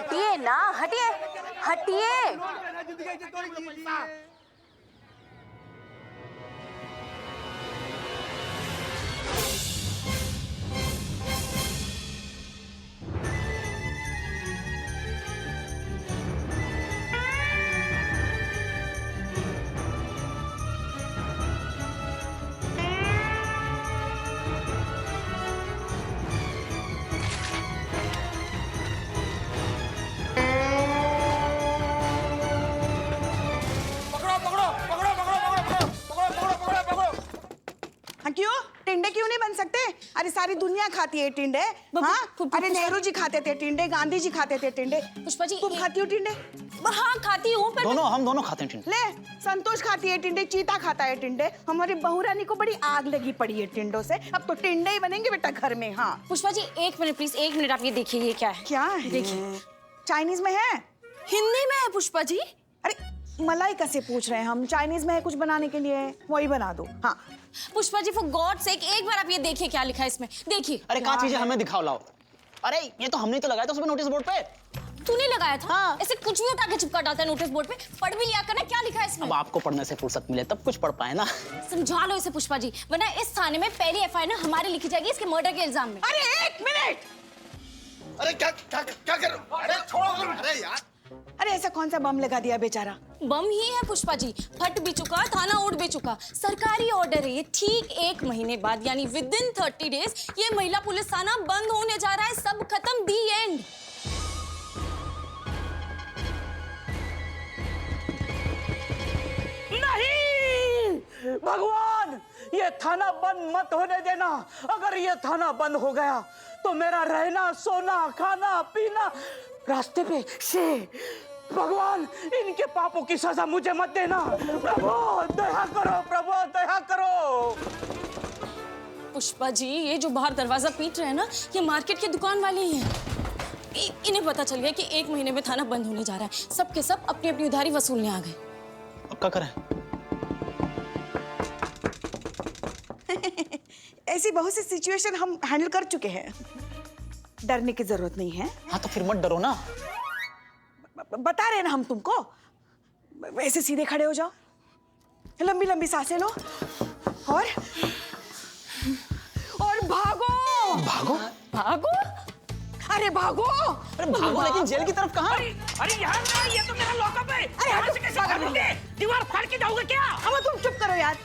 हटिए ना, हटिए हटिए। क्यों टिंडे क्यों नहीं बन सकते? अरे सारी दुनिया खाती है टिंडे। हाँ, अरे नेहरू जी खाते थे टिंडे, गांधी जी खाते थे टिंडे। पुष्पा जी, तुम खाती हो टिंडे? हाँ खाती हूँ, पर हम दोनों खाते हैं टिंडे। ले, संतोष खाती है टिंडे, चीता खाता है टिंडे। हमारी बहू रानी को बड़ी आग लगी पड़ी है टिंडों से। अब तो टिंडे ही बनेंगे बेटा घर में। हाँ पुष्पा जी, एक मिनट प्लीज, एक मिनट, आप ये देखिए ये क्या है। क्या है? देखिए, चाइनीज में है। हिंदी में है पुष्पा जी। अरे मलाइका से पूछ रहे हैं हम, चाइनीज में है कुछ बनाने के लिए, वही बना दो। हाँ Pushpa ji, for God sake, एक बार आप ये देखिए क्या लिखा है इसमें, देखिए। अरे कहाँ चीजें हमें दिखाओ लाओ। अरे ये तो हमने तो लगाया था उसमें नोटिस बोर्ड पे। तूने लगाया था? हाँ। ऐसे कुछ भी उठा के चिपका डालता है नोटिस बोर्ड पे। पढ़ भी लिया करना क्या लिखा है इसमें। अब आपको पढ़ने से फुर्सत मिले तब कुछ पढ़ पाए ना। समझा लो इसे पुष्पा जी, वरना इस थाने में पहली एफआईआर ना हमारी लिखी जाएगी इसके मर्डर के इल्जाम में। अरे एक मिनट, अरे क्या क्या क्या कर रहे हो? अरे छोड़ो, अरे यार। अरे ऐसा कौन सा बम लगा दिया बेचारा? बम ही है पुष्पा जी, फट भी चुका, थाना उड़ भी चुका। सरकारी ऑर्डर है ये, ठीक 1 महीने बाद यानी विद इन 30 डेज ये महिला पुलिस थाना बंद होने जा रहा है। सब खत्म, दी एंड। नहीं भगवान, ये थाना बंद मत होने देना। अगर ये थाना बंद हो गया तो मेरा रहना, सोना, खाना, पीना रास्ते पे से। भगवान, इनके पापों की सजा मुझे मत देना। प्रभु दया करो, प्रभु दया करो। पुष्पा जी, ये जो बाहर दरवाजा पीट रहे हैं ना, ये मार्केट के दुकान वाले ही हैं। इन्हें पता चल गया कि 1 महीने में थाना बंद होने जा रहा है। सब के सब अपनी अपनी उधारी वसूलने आ गए। अब क्या करें? ऐसी बहुत सी सिचुएशन हम हैंडल कर चुके हैं, डरने की जरूरत नहीं है। हाँ तो फिर मत डरो ना। बता रहे हैं ना हम तुमको। ऐसे सीधे खड़े हो जाओ, लंबी लंबी सांसें लो और भागो भागो? भागो? अरे भागो। अरे भागो, लेकिन जेल की तरफ कहाँ? अरे यहाँ ना, ये तो मेरा लॉकअप है। अरे हटो, कैसे भागोगे? दीवार फाड़ के जाओगे क्या? अब तुम चुप करो यार।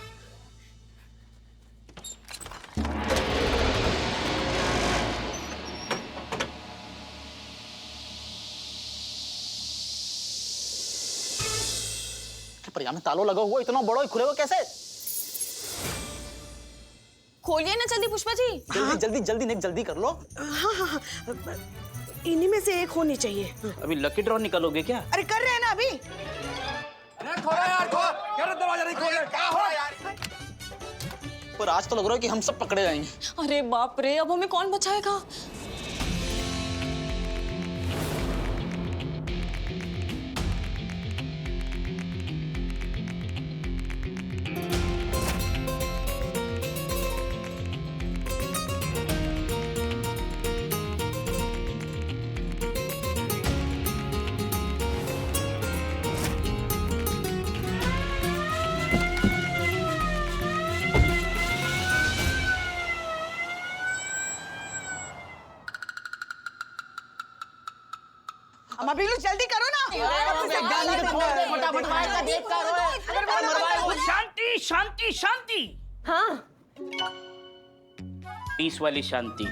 पर यहाँ में तालो लगा हुआ, इतना बड़ा खुलेगा कैसे? खोलिए ना जल्दी पुष्पा जी। जल्दी जल्दी जल्दी, नहीं जल्दी कर लो। हाँ हाँ हाँ, इन्हीं में से एक होनी चाहिए। अभी लकी ड्रॉ निकालोगे क्या? अरे कर रहे हैं ना अभी। अरे खोलो यार, खोलो। यार दरवाजा नहीं खोल रहे, क्या हो रहा है यार? पर आज तो लग रहा है कि हम सब पकड़े जाएंगे। अरे बाप रे, अब हमें कौन बचाएगा? अभी जल्दी करो ना। शांति शांति शांति। हाँ पीस वाली शांति।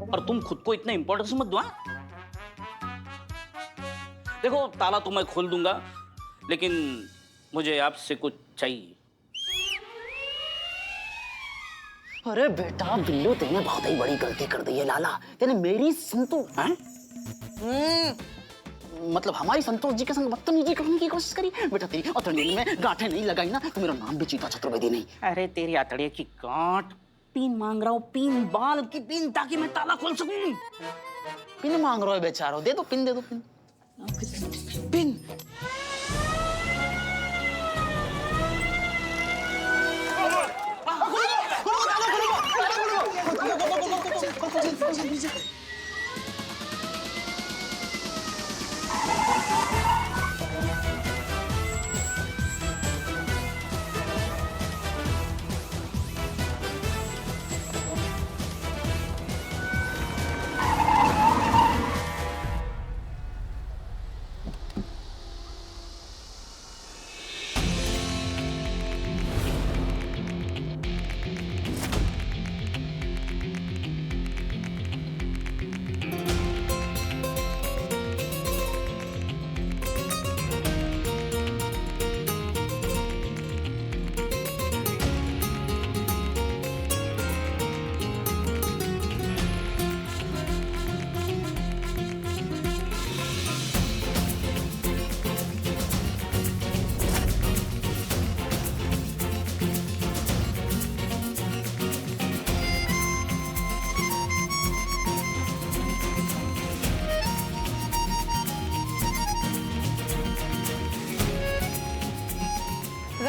और तुम खुद को इतना इंपॉर्टेंस मत दो। हाँ? देखो, ताला तो मैं खोल दूंगा, लेकिन मुझे आपसे कुछ चाहिए। अरे बेटा बिल्लू, तेने बहुत ही बड़ी गलती कर दी है लाला। तेने मेरी संतोष मतलब हमारी संतोष जी के संग बदतमीजी करने की कोशिश करी। बेटा तेरी अतड़ियों में गांठें नहीं लगाई ना तो मेरा नाम भी चीता चतुर्वेदी नहीं। अरे तेरी आतड़िया की गांठ, पिन मांग रहा हूँ, पिन, बाल की पिन, ताकि मैं ताला खोल सकूं। पिन मांग रहा है बेचारो, दे दो पिन, दे दो पिन। पिन।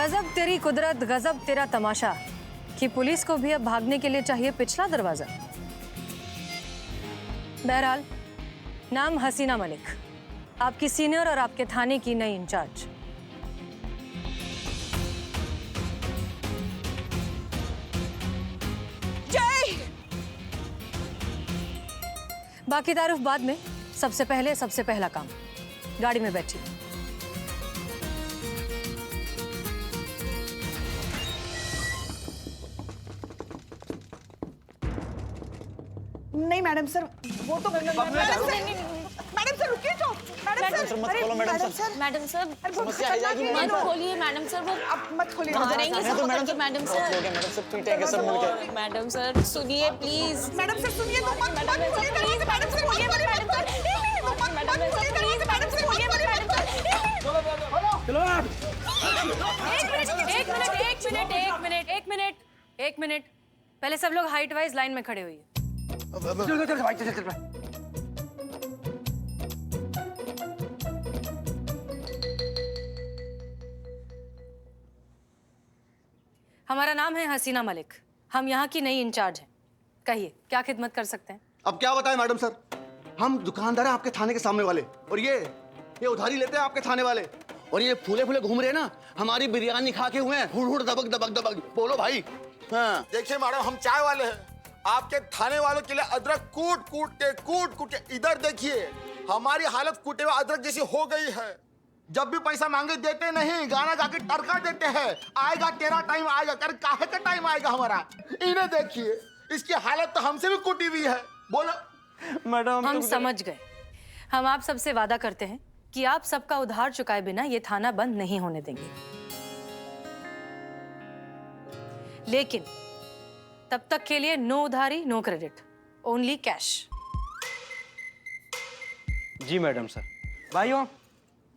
गजब तेरी कुदरत, गजब तेरा तमाशा कि पुलिस को भी अब भागने के लिए चाहिए पिछला दरवाजा। बहरहाल, नाम हसीना मलिक, आपकी सीनियर और आपके थाने की नई इंचार्ज। जय। बाकी तारुफ बाद में, सबसे पहले सबसे पहला काम, गाड़ी में बैठी। नहीं मैडम सर, वो तो मैडम सर रुकिए तो। मैडम सर मत खोलो मैडम सर। मैडम सर अरे वो समस्या आ जाएगी खतरनाक है, मत खोलिए मैडम सर, वो अब मत खोलिए। मारेंगे तो मैडम सबको, मैडम सर। मैडम सर पीटेंगे सब मिलके। मैडम सर सुनिए प्लीज। मैडम सर सुनिए तो मत खोलिए दरवाजा। मैडम सर खोलिए मत, मैडम सर मत खोलिए दरवाजा। मैडम सर खोलिए मत, मैडम सर। एक मिनट। पहले सब लोग हाइट वाइज लाइन में खड़े हुई। चल भाई, चल चल। हमारा नाम है हसीना मलिक, हम यहाँ की नई इंचार्ज हैं। कहिए क्या खिदमत कर सकते हैं? अब क्या बताएं मैडम सर, हम दुकानदार हैं आपके थाने के सामने वाले, और ये उधारी लेते हैं आपके थाने वाले, और ये फूले फूले घूम रहे हैं ना, हमारी बिरयानी खा के हुए हैं, हुड़ हुड़ दबक दबक दबक। बोलो भाई। हाँ देखिए मैडम, हम चाय वाले हैं, आपके थाने वालों के लिए अदरक कूट कूट के इधर देखिए, हमारी हालत कूटे हुए अदरक जैसी हो गई है। जब भी पैसा मांगे देते नहीं, गाना गा के टरका देते हैं, आएगा तेरा टाइम आएगा। कर काहे का टाइम आएगा हमारा? इन्हें देखिए, इसकी हालत तो हमसे भी कूटी हुई है। बोलो मैडम। हम समझ गए। हम आप सबसे वादा करते हैं कि आप सबका उधार चुकाए बिना ये थाना बंद नहीं होने देंगे, लेकिन तब तक के लिए नो उधारी नो क्रेडिट, ओनली कैश। जी मैडम सर। भाइयों,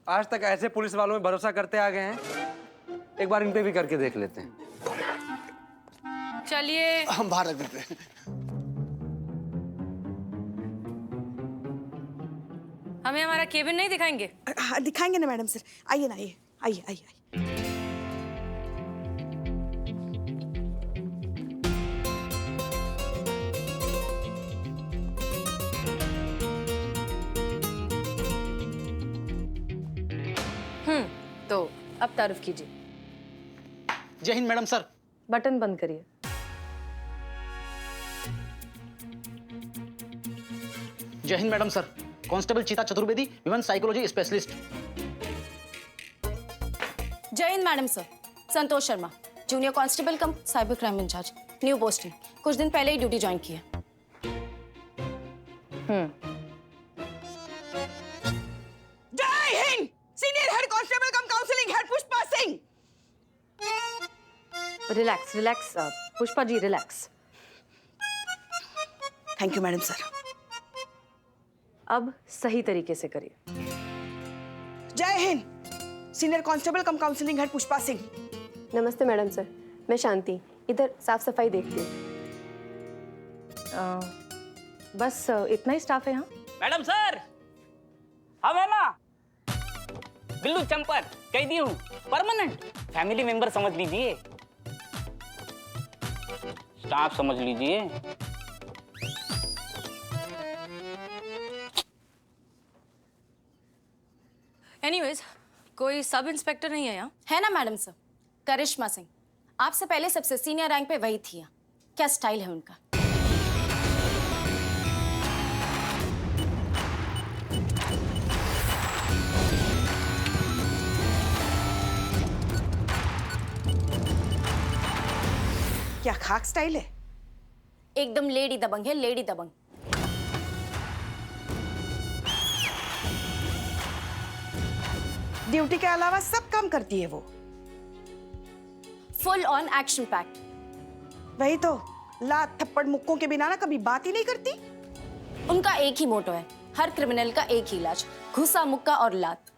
आज तक ऐसे पुलिस वालों में भरोसा करते आ गए हैं, एक बार इन पे भी करके देख लेते हैं। चलिए हम बाहर रख देते हैं। हमें हमारा केबिन नहीं दिखाएंगे? हाँ दिखाएंगे ना मैडम सर, आइए ना, आइए आइए आइए आइए। तो अब तारुफ कीजिए। जय हिंद मैडम सर। बटन बंद करिए। जय हिंद मैडम सर। कांस्टेबल चीता चतुर्वेदी, विमेन साइकोलॉजी स्पेशलिस्ट। जय हिंद madam sir. Santosh Sharma, junior constable cum cyber crime incharge, new posting, कुछ दिन पहले ही ड्यूटी ज्वाइन की है। जय हिंद। Senior head constable cum counselling head Pushpa Singh. Relax relax Pushpa ji, relax. Thank you madam sir. अब सही तरीके से करिए। जय हिंद। Senior constable cum counselling head Pushpa Singh. नमस्ते मैडम सर, मैं शांति, इधर साफ सफाई देखती हूँ। बस इतना ही स्टाफ है यहाँ? मैडम सर, हम है ना बिल्लू चंपर कैदी हूँ, परमानेंट फैमिली मेंबर समझ लीजिए, स्टाफ समझ लीजिए। एनीवेज, कोई सब इंस्पेक्टर नहीं है यहाँ? है ना मैडम सर, करिश्मा सिंह, आपसे पहले सबसे सीनियर रैंक पे वही थी। क्या स्टाइल है उनका। क्या खाक स्टाइल है? एकदम लेडी दबंग है, लेडी दबंग। ड्यूटी के अलावा सब काम करती है वो। Full on action pack. वही तो, लात थप्पड़ मुक्कों के बिना ना कभी बात ही नहीं करती। उनका एक ही मोटो है, हर क्रिमिनल का एक ही इलाज, घुसा मुक्का और लात।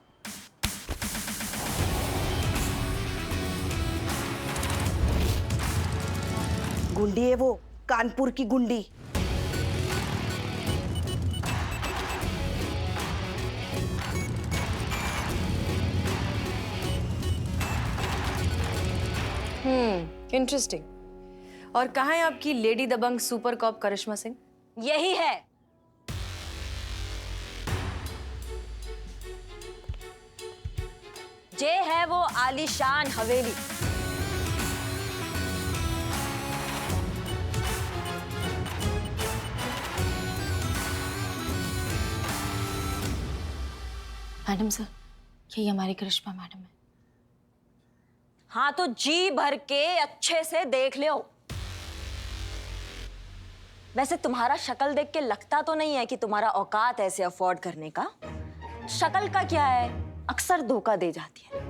गुंडी है वो, कानपुर की गुंडी। इंटरेस्टिंग। और कहाँ है आपकी लेडी दबंग सुपर कॉप करिश्मा सिंह? यही है। ये है वो आलीशान हवेली। मैडम सर, यही हमारी करिश्मा मैडम है। हाँ तो जी भर के अच्छे से देख लो। वैसे तुम्हारा शक्ल देख के लगता तो नहीं है कि तुम्हारा औकात ऐसे अफोर्ड करने का। शक्ल का क्या है, अक्सर धोखा दे जाती है।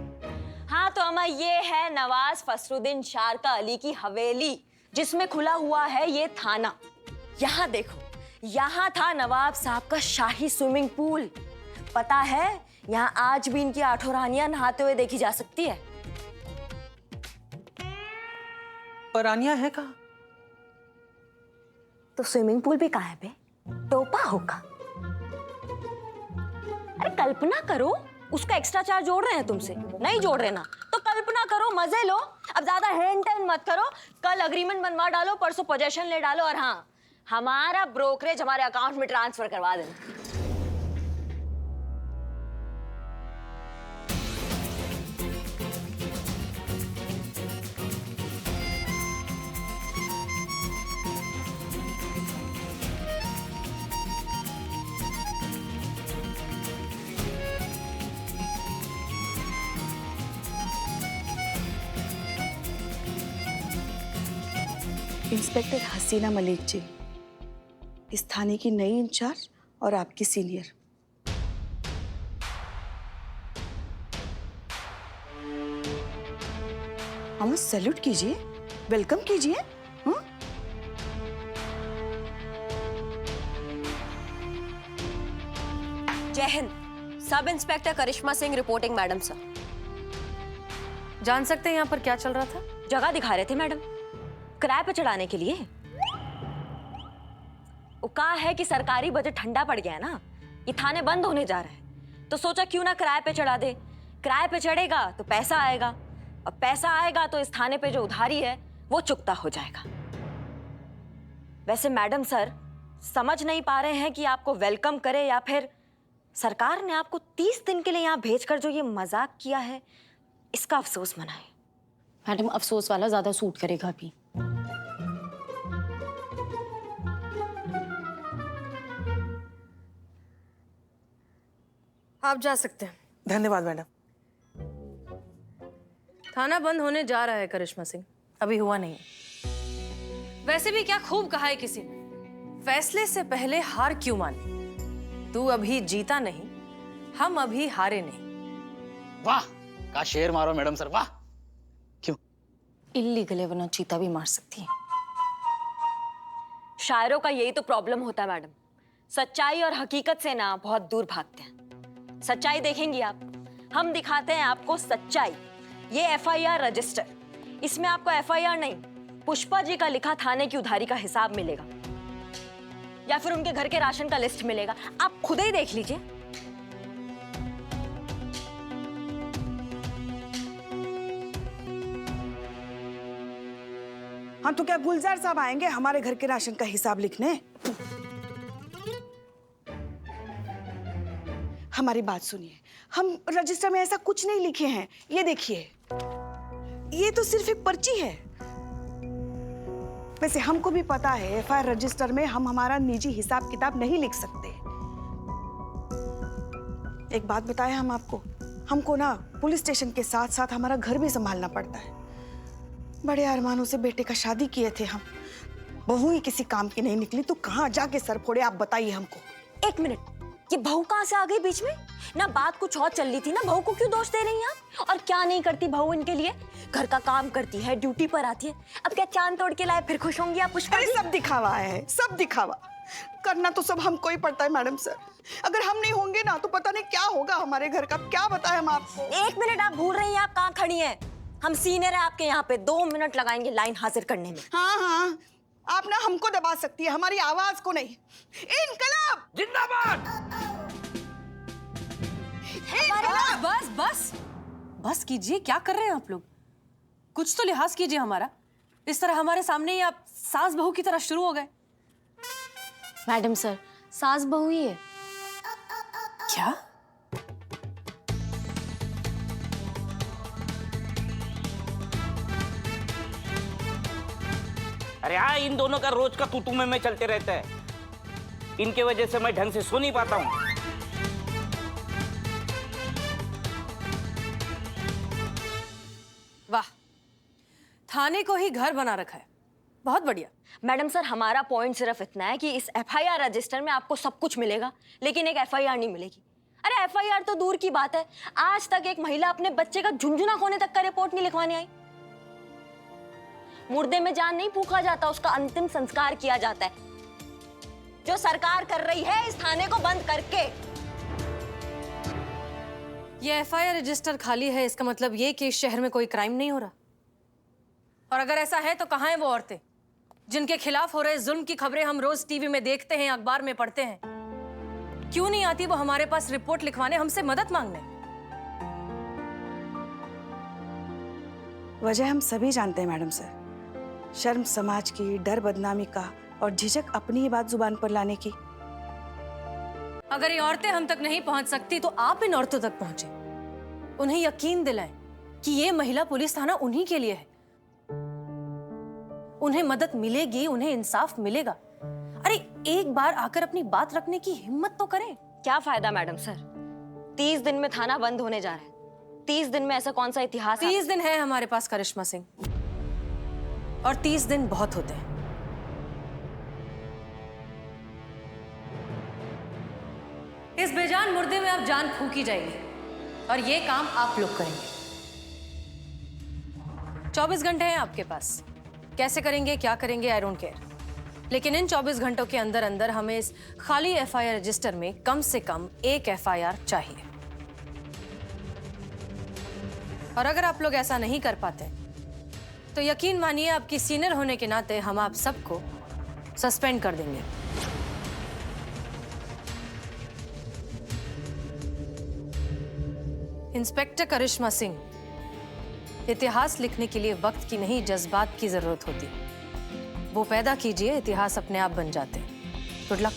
हाँ तो अम्मा, ये है नवाज फसरुद्दीन शारका अली की हवेली, जिसमें खुला हुआ है ये थाना। यहाँ देखो, यहाँ था नवाब साहब का शाही स्विमिंग पूल। पता है, यहाँ आज भी इनकी 8 रानियां नहाते हुए देखी जा सकती है। पर रानियां है कहाँ? तो स्विमिंग पूल भी कहाँ है बे? टोपा होगा। अरे कल्पना करो, उसका एक्स्ट्रा चार्ज जोड़ रहे हैं तुमसे? नहीं जोड़ रहे ना, तो कल्पना करो, मजे लो। अब ज्यादा हेन टेन मत करो। कल अग्रीमेंट बनवा डालो, परसों पोजेशन ले डालो, और हाँ, हमारा ब्रोकरेज हमारे अकाउंट में ट्रांसफर करवा देना। इंस्पेक्टर हसीना मलिक जी, इस थाने की नई इंचार्ज और आपकी सीनियर। हम सैल्यूट कीजिए, वेलकम कीजिए। जय हिंद। सब इंस्पेक्टर करिश्मा सिंह रिपोर्टिंग मैडम सर। जान सकते हैं यहाँ पर क्या चल रहा था? जगह दिखा रहे थे मैडम, किराए पे चढ़ाने के लिए। वो कहा है कि सरकारी बजट ठंडा पड़ गया है ना, ये थाने बंद होने जा रहा है, तो सोचा क्यों ना किराए पे चढ़ा दे। किराए पे चढ़ेगा तो पैसा आएगा, और पैसा आएगा तो इस थाने पे जो उधारी है वो चुकता हो जाएगा। वैसे मैडम सर, समझ नहीं पा रहे हैं कि आपको वेलकम करे या फिर सरकार ने आपको 30 दिन के लिए यहाँ भेजकर जो ये मजाक किया है, इसका अफसोस मनाए। मैडम, अफसोस वाला ज्यादा सूट करेगा अभी। आप जा सकते हैं। धन्यवाद मैडम। थाना बंद होने जा रहा है करिश्मा सिंह, अभी हुआ नहीं। वैसे भी क्या खूब कहा है किसी ने, फैसले से पहले हार क्यों माने। तू अभी जीता नहीं, हम अभी हारे नहीं। वाह, का शेर मारो मैडम सर, वाह। क्यों? इल्लीगल है, वरना चीता भी मार सकती है। शायरों का यही तो प्रॉब्लम होता है मैडम, सच्चाई और हकीकत से ना बहुत दूर भागते हैं। सच्चाई देखेंगी आप, हम दिखाते हैं आपको सच्चाई। ये एफआईआर रजिस्टर, इसमें आपको एफआईआर नहीं, पुष्पा जी का लिखा थाने की उधारी का हिसाब मिलेगा, या फिर उनके घर के राशन का लिस्ट मिलेगा। आप खुद ही देख लीजिए। हाँ तो क्या गुलजार साहब आएंगे हमारे घर के राशन का हिसाब लिखने? हमारी बात सुनिए, हम रजिस्टर में ऐसा कुछ नहीं लिखे हैं। ये देखिए, ये तो सिर्फ एक पर्ची है। वैसे हमको भी पता है, एफआईआर रजिस्टर में हम हमारा निजी हिसाब किताब नहीं लिख सकते। एक बात बताएं हम आपको, हमको ना पुलिस स्टेशन के साथ साथ हमारा घर भी संभालना पड़ता है। बड़े अरमानों से बेटे का शादी किए थे हम, बहू ही किसी काम की नहीं निकली तो कहाँ जाके सर फोड़े, आप बताइए हमको। एक मिनट, ये बहू कहाँ से आ गई बीच में? ना बात कुछ और चल रही थी ना, बहू को क्यों दोष दे रही हैं आप? और क्या नहीं करती बहू इनके लिए? घर का काम करती है, ड्यूटी पर आती है। अब क्या चांद तोड़ के लाए फिर खुश होंगी आप पुष्पा जी? सब दिखावा है, सब दिखावा। करना तो सब हमको ही पड़ता है मैडम सर। अगर हम नहीं होंगे ना तो पता नहीं क्या होगा हमारे घर का। क्या बताएं हम आपको? एक मिनट, आप भूल रही हैं आप कहाँ खड़ी हैं? हम सीनियर है आपके यहाँ पे, 2 मिनट लगाएंगे लाइन हाजिर करने में। हाँ हाँ, आप ना हमको दबा सकती है, हमारी आवाज को नहीं। इनकलाब जिंदाबाद। बस बस बस कीजिए, क्या कर रहे हैं आप लोग? कुछ तो लिहाज कीजिए हमारा। इस तरह हमारे सामने ही आप सास बहू की तरह शुरू हो गए। मैडम सर, सास बहू ही है। क्या? अरे हाँ, इन दोनों का रोज का तू में चलते रहता है। इनके वजह से मैं ढंग से सो नहीं पाता हूँ। वाह, थाने को ही घर बना रखा है। बहुत बढ़िया। मैडम सर, हमारा पॉइंट सिर्फ इतना है कि इस एफआईआर रजिस्टर में आपको सब कुछ मिलेगा, लेकिन एक एफआईआर नहीं मिलेगी। अरे एफआईआर तो दूर की बात है, आज तक एक महिला अपने बच्चे का झुंझुना होने तक का रिपोर्ट नहीं लिखवाने आई। मुर्दे में जान नहीं फूंका जाता, उसका अंतिम संस्कार किया जाता है, जो सरकार कर रही है इस थाने को बंद करके। ये एफआईआर रजिस्टर खाली है, इसका मतलब ये कि इस शहर में कोई क्राइम नहीं हो रहा। और अगर ऐसा है तो कहाँ हैं वो औरतें जिनके खिलाफ हो रहे जुल्म की खबरें हम रोज टीवी में देखते हैं, अखबार में पढ़ते हैं? क्यों नहीं आती वो हमारे पास रिपोर्ट लिखवाने, हमसे मदद मांगने? वजह हम सभी जानते हैं मैडम सर। शर्म समाज की, डर बदनामी का और झिझक अपनी ही बात जुबान पर लाने की। अगर ये औरतें हम तक नहीं पहुंच सकती तो आप इन औरतों तक पहुंचे, उन्हें यकीन दिलाएं कि ये महिला पुलिस थाना उन्हीं के लिए है। उन्हें मदद मिलेगी, उन्हें इंसाफ मिलेगा। अरे एक बार आकर अपनी बात रखने की हिम्मत तो करें। क्या फायदा मैडम सर, 30 दिन में थाना बंद होने जा रहा है। 30 दिन में ऐसा कौन सा इतिहास? 30 दिन है हमारे पास करिश्मा सिंह, और 30 दिन बहुत होते हैं। इस बेजान मुर्दे में अब जान फूंकी जाएगी और ये काम आप लोग करेंगे। 24 घंटे हैं आपके पास। कैसे करेंगे, क्या करेंगे, आई डोंट केयर, लेकिन इन 24 घंटों के अंदर अंदर हमें इस खाली एफआईआर रजिस्टर में कम से कम एक एफआईआर चाहिए। और अगर आप लोग ऐसा नहीं कर पाते तो यकीन मानिए आपकी सीनियर होने के नाते हम आप सबको सस्पेंड कर देंगे। इंस्पेक्टर करिश्मा सिंह, इतिहास लिखने के लिए वक्त की नहीं, जज्बात की जरूरत होती। वो पैदा कीजिए, इतिहास अपने आप बन जाते हैं। Good luck.